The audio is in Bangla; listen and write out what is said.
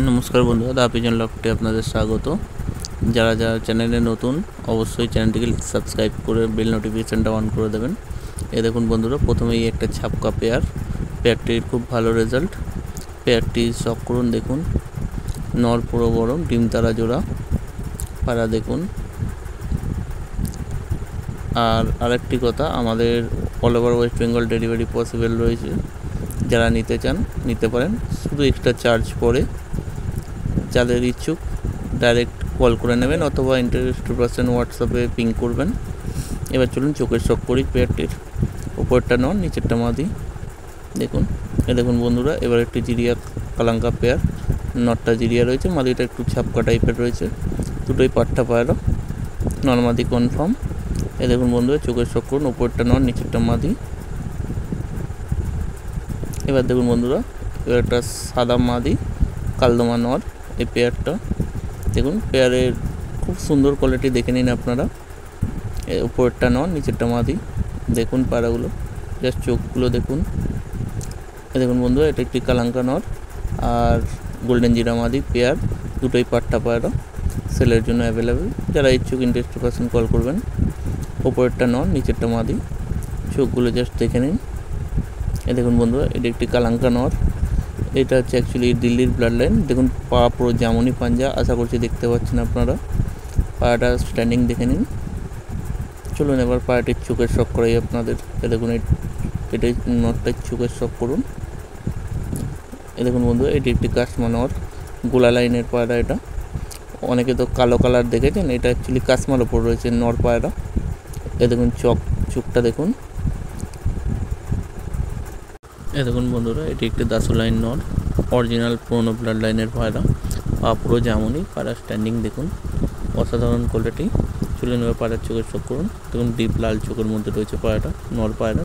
নমস্কার বন্ধুরা, দ্য পিজন লফটে আপনাদের স্বাগত। যারা যারা চ্যানেলে নতুন অবশ্যই চ্যানেলটিকে সাবস্ক্রাইব করে বেল নোটিফিকেশানটা অন করে দেবেন। দেখুন বন্ধুরা, প্রথমেই একটা ছাপকা পেয়ারটির খুব ভালো রেজাল্ট। পেয়ারটি শখ করুন, দেখুন নর পুরো গরম, ডিম তারা জোড়া পাড়া দেখুন। আর আরেকটি কথা, আমাদের all over West Bengal delivery possible রয়েছে। যারা নিতে চান নিতে পারেন, শুধু এক্সট্রা চার্জ পড়ে। যাদের ইচ্ছুক ডাইরেক্ট কল করে নেবেন অথবা ইন্টারেস্টেড পারসন হোয়াটসঅ্যাপে পিং করবেন। এবার চলুন চোখের শখ করি পেয়ারটির। উপরটা নন, নিচেরটা মাদি দেখুন। দেখুন বন্ধুরা, এবার একটি জিরিয়া কালাঙ্কা পেয়ার। নটটা জিরিয়া রয়েছে, মাদিটা একটু ছাপকা টাইপের রয়েছে। দুটোই পাট্টা পায়রা, নর মাদি কনফার্ম। দেখুন বন্ধুরা, চোখের শখ করুন, উপরটা নন, নিচেরটা মাদি। এবার দেখুন বন্ধুরা, এবার একটা সাদা মাদি কালদমা নর। এই পেয়ারটা দেখুন, পেয়ারের খুব সুন্দর কোয়ালিটি দেখে নিন আপনারা। উপরেরটা নর, নিচেরটা মাদি দেখুন। পায়রাগুলো জাস্ট চোখগুলো দেখুন। দেখুন বন্ধুরা, এটা একটি কালাঙ্কা নর আর গোল্ডেন জিরা মাদি পেয়ার। দুটোই পাট্টা পায়রা, সেলের জন্য অ্যাভেলেবেল। যারা ইচ্ছুক ইন্টারেস্টেড পারসন কল করবেন। উপরেরটা নর, নিচেরটা মাদি, চোখগুলো জাস্ট দেখে নিন। দেখুন বন্ধুরা, এটা একটি কালাঙ্কা নর। এটা হচ্ছে অ্যাকচুয়ালি দিল্লির ব্লাড লাইন। দেখুন পা পুরো জামনি পাঞ্জা, আশা করছি দেখতে পাচ্ছেন আপনারা। পায়াটা স্ট্যান্ডিং দেখে নিন। চলুন এবার পায়াটির চোখের শখ করাই আপনাদের। দেখুন এটাই নরটাই চোখের শখ করুন। দেখুন বন্ধু, এটি একটি কাশমা নর, গোলা লাইনের পায়রা। এটা অনেকে তো কালো কালার দেখেছেন, এটা অ্যাকচুয়ালি কাশমার ওপর রয়েছে নর পায়রা। দেখুন চোখটা দেখুন। দেখুন বন্ধুরা, এটি একটি দাসু লাইন নর, অরিজিনাল পুরোনো ব্লাড লাইনের পায়রা। পা পুরো জামুনি, পায়রা স্ট্যান্ডিং দেখুন, অসাধারণ কোয়ালিটি। চলুন এবার পায়রার চোখের শখ করুন। দেখুন ডিপ লাল চোখের মধ্যে রয়েছে পায়রাটা, নর পায়রা।